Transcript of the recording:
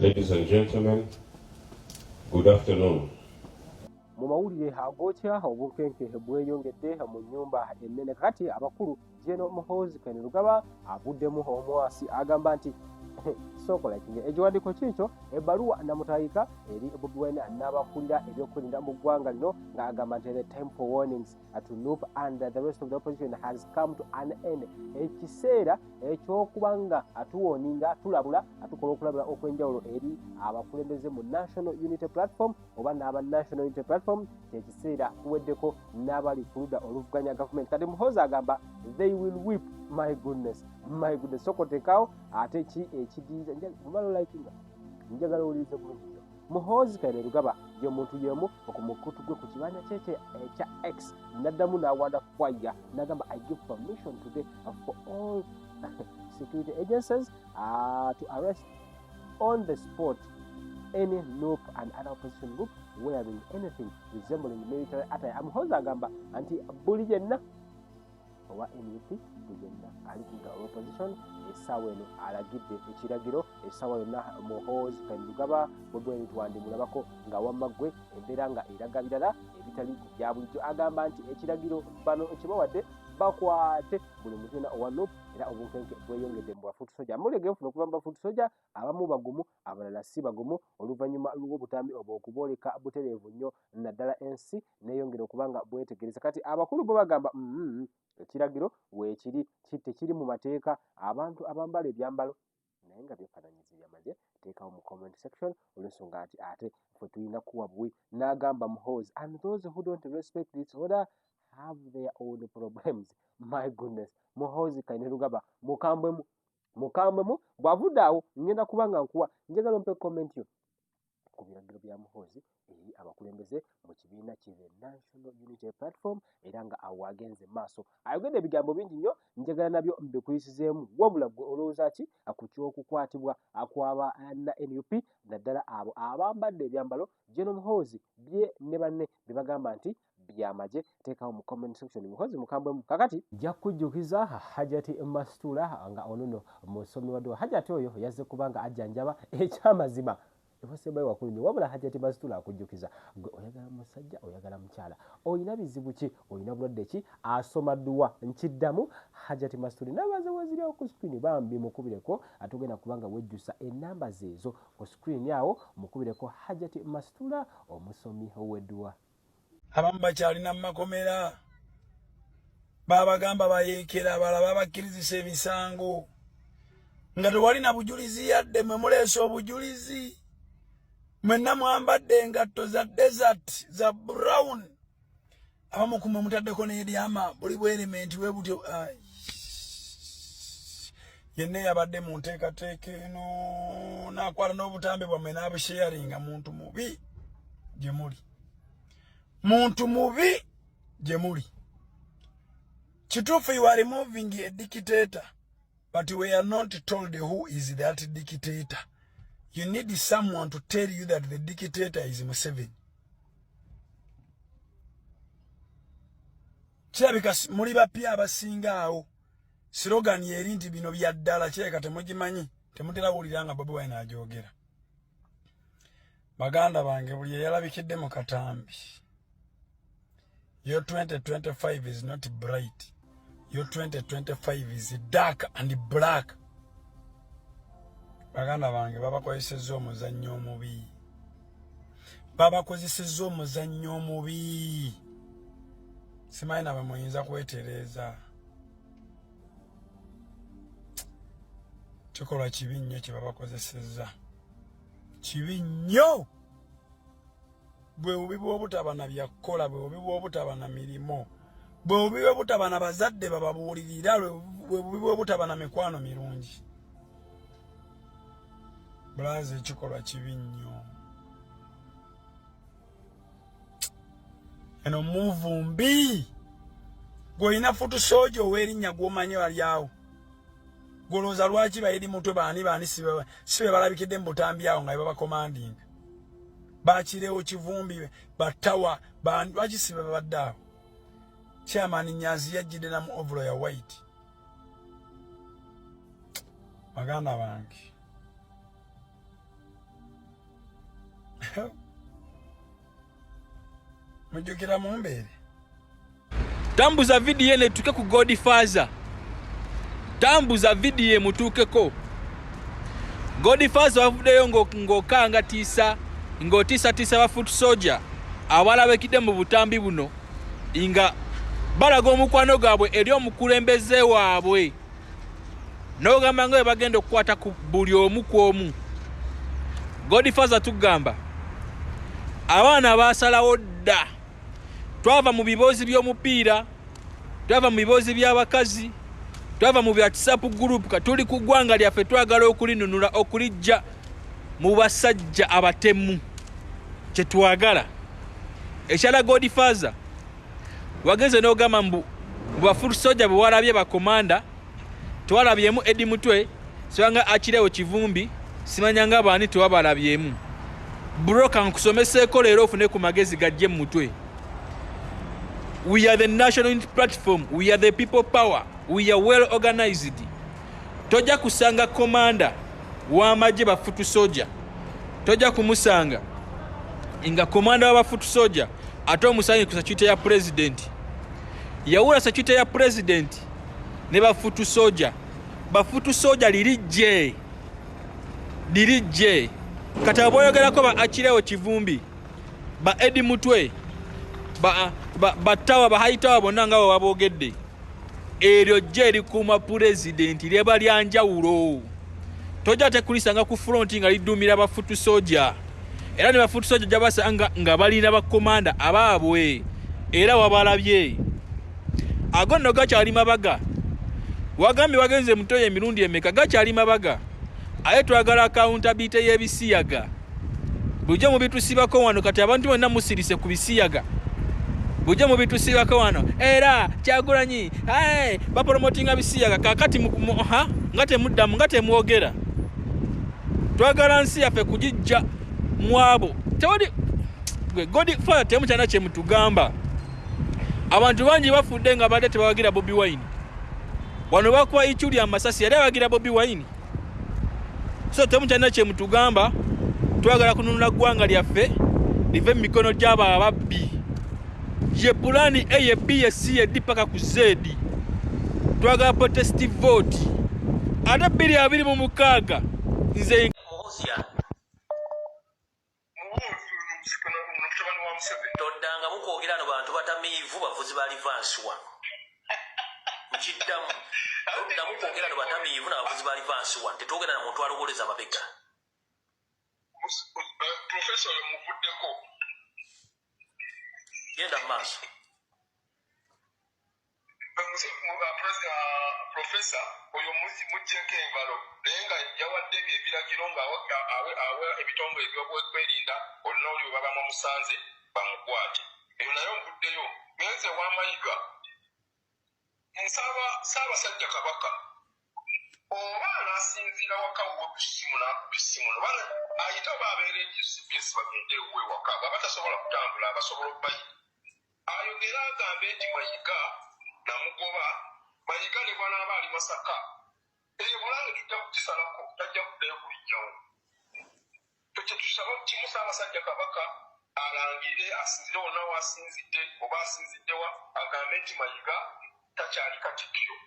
Ladies and gentlemen, good afternoon. Mu mawulire agokya obukenke bweyongedde mu nnyumba ennene kati abakulu General Muhoozi Kainerugaba avuddemu omwasi agamba nti sokolakinga ekiwandiiko kiikyo ebbaluwa namutayika eri Bobi Wine n'abakulira ebyokulinda mu ggwanga lino ng'agamba nti the time for warnings to loop and the rest of the opposition has come to an end. Ekiseera ekyokuba nga atuwoninga tulabula atukola okulabula okwenjawulo eri abakulembeze mu National Unity Platform oba n'aba National Unity Platform ekiseera kuweddeko n'abali ku ludda oluvuganya gavumenti. Kati Muhoozi agamba they will whip. My goodness. Sokotekawo ate ki ekidiiza mbalo likinga njagala ulize bulungi. Muhoozi Kainerugaba ye muntu yemu okumukutu gwe ku kibanja kye ekya X n'addamu n'awanda kwaya n'agamba I give permission today for all security agencies to arrest on the spot any loop and other opposition group wearing anything resembling military attire. Muhoozi agamba anti buli yenna owa NUP kujenna ali ku opposition essaawa eno alagidde ekiragiro essaawa yonna Muhoozi Kainerugaba Bobi Wine twandimulabako nga wamaggwe embeera nga eraga birala ebitali bya bulijjo. Agamba nti ekiragiro bano ekibawadde bakwate buli muntu yonna owa NUP era obunkenke bweyongedde mu bafuuti soja. Amulege nfuna okuva mu bafuuti soja abamu bagumu abalala si bagumu oluvannyuma lw'obutambi obw'okubooleka butereevu nnyo naddala ensi neeyongera okuba nga bwetegereza. Kati abakulu bo bagamba ekiragiro weekiri tekiri mu mateeka abantu abambala ebyambalo naye nga byefaananyiza ebyamaze teekawo mu comment section olw'ensonga nti ate ffe tulina kuwa buwi. N'agamba Muhoozi and those who don't respect this order have their own problems. My goodness. Muhoozi Kainerugaba mukambwemu bw'avudde awo ngenda kuba nga nkuwa njagala mpe comment yo ku biragiro bya Muhoozi eri abakulembeze mu kibiina kye National Unity Platform era nga awo agenze maaso ayogedde ebigambo bingi nnyo njagala nabyo mbikuyisizeemu wabula gwe olowooza ki ku ky'okukwatibwa akwaba na NUP naddala abo abambadde ebyambalo General Muhoozi bye ne banne bye bagamba nti byamaje. Teekawo mu comment section. Muhoozi mukambwemu kakati nja kujjukiza Hajati Masitula nga onono musomi wadde Hajati oyo yazze kubanga ajjanjaba ekyamazima ebasembayo wakulumye wabula Hajati Masitula akujjukiza gwe oyagala musajja oyagala mukyala oyina bizibu ki oyina bulwadde ki asoma dduwa nkiddamu Hajati Masitula n'abaze weziryawo ku screen bambi mukubireko atugenda kubanga wejjusa ennamba zeezo ku screen yawo mukubireko Hajati Masitula omusomi ow'edduwa. Abamu bakyalina mu makomera babagamba bayeekera abalala babakkirizisa emisango nga tewalina bujulizi yadde mwe muleesa obujulizi mwenna mwambadde engatto za desert za brown abamu kumwe mutaddeko n'eryama buli bwerimenti bwe butyo yenna yabadde mu nteekateeka eno n'akwala n'obutambi bwammwe n'abusharinga muntu mubi gye muli. Muntu mubi gye muli. Kituufu you are removing a dictator, but we are not told who is that dictator. You need someone to tell you that the dictator is Museveni. Kirabika muli bapya abasinga awo. Slogan yeri nti bino bya ddala kireka temugimanyi temutera wulira nga Bobi Wine ajoogera. Baganda bange buli yalabikidde mu katambi. Your 2025 is not bright. Your 2025 is dark and black. Baganda bange babakozesezza omuzannyo omubi. Babakozesezza omuzannyo omubi. Simanyi nawe muyinza kwetereeza. Kikolwa kibi nnyo kye babakozesezza. Kibi nnyo. Bwe bubi bw'obutaba na byakukola, bwe bubi bw'obutaba na mirimo, bwe bubi bw'obutaba na bazadde bababuulirira, bwe bubi bw'obutaba na mikwano mirungi. Bulazi ekikolwa kibi nnyo. Eno muvumbi gwe olina futu soja ow'erinnya gw'omanyi wali awo. Golooza lwaki bayiri mutwe baani sibe balabikidde mu butambi awo nga babakomandinga. Bakirewo kivumbi batawa lwaki sibe babadde awo. Chairman Nyazi yajjidde na mu ovolo ya white. Baganda bange mujukira mumbere tambuza video ne tuke ku Godfather tambuza video mutukeko Godfather wavudeyo ngokanga tisa ngotisa ba foot soldier abalabekide mu butambi buno inga balaga omukwano gaabwe eri omukulembeze waabwe n'ogamba nga bagenda okukwata ku buli omu ku omu. Godfather tugamba abaana basalawo dda twava mu bibozi by'omupiira twava mu bibozi by'abakazi twava mu bya WhatsApp group katuli ku ggwanga lyaffe twagala okulinunula okulijja mu basajja abatemu kye twagala ekyala Godfather wageze n'ogamba mbu bafull soldier bwe walabye bakomanda twalabyemu Eddie Mutwe sibanga akirewo Kivumbi simanyanga baani twabalabyemu broka nkusomeseeko leero ofune ku magezi gajje mu mutwe. We are the national unity platform, we are the people power, we are well organized. Toja kusanga komanda w'amagye ba foot soldier toja kumusanga inga komanda wa foot soldier ate omusange ku security ya president yawula security ya president ne ba foot soldier lirijje kati aboyogerako ba Akirewo Kivumbi ba Eddie Mutwe batawa bahayitawa bonna nga babogedde eryo je likuma president lyeba lyanjawulo toja tekulisanga ku front nga lidumira ba foot soldier era ne ba foot soldier jabasanga nga balina ba komanda abaabwe era wabalabye agonno gakyali mabaga wagambi wagenze Mutoye emirundi emeka gakyali mabaga aye twagala accountability y'ebisiyaga bujja mu bitusibako wano kati abantu bonna musirise ku bisiyaga bujja mu bitusibako wano era Kyagulanyi bapromotinga bisiyaga kakati nga temwogera twagala nsi yaffe kugijja mwabo tewali Godfather temukyana kye mutugamba abantu bangi bafudde nga badde tebawagira Bobi Wine wano bakuwa ichuli amasasi yali awagira Bobi Wine so temukyana kye mutugamba twagala kununula ggwanga lyaffe live mu mikono gy'aba ababbi ye pulani A B C D paka ku Z twagala protest vote ate 2026 nze toddanga mukwogera no bantu batamiivu bavuzi bali vansi wano mukiddamu toddamu kwogera no batamiivu n'abavuzi bali vansi wano tetwogera na muntu alowoleza mabega profesa oyo muvuddeko genda mu maaso profesa oyo mujjenko engalo naye nga yawadde ebyo ebiragiro ng'awa ebitongole ebyokwerinda olina oli bwe baba musanze bamukwate eyo naye omuvuddeyo ngenze w'amayiga Ssaabasajja Kabaka oba anasinziira waka wo kusimu n'akubisimu nobana ayita baabeera ECPS bagende ewe waka baba tasobola kutambula abasobola okubayita ayogera agambe nti Mayiga namugoba Mayiga ne bw'anaaba ali Masaka eyo bulange tujja kukisalako tajja kuddayo kulijjawo ekyo tusaba kimu Ssaabasajja Kabaka alangire asinzire wonna waasinzidde oba asinziddewa agambe nti Mayiga takyali Katikkiro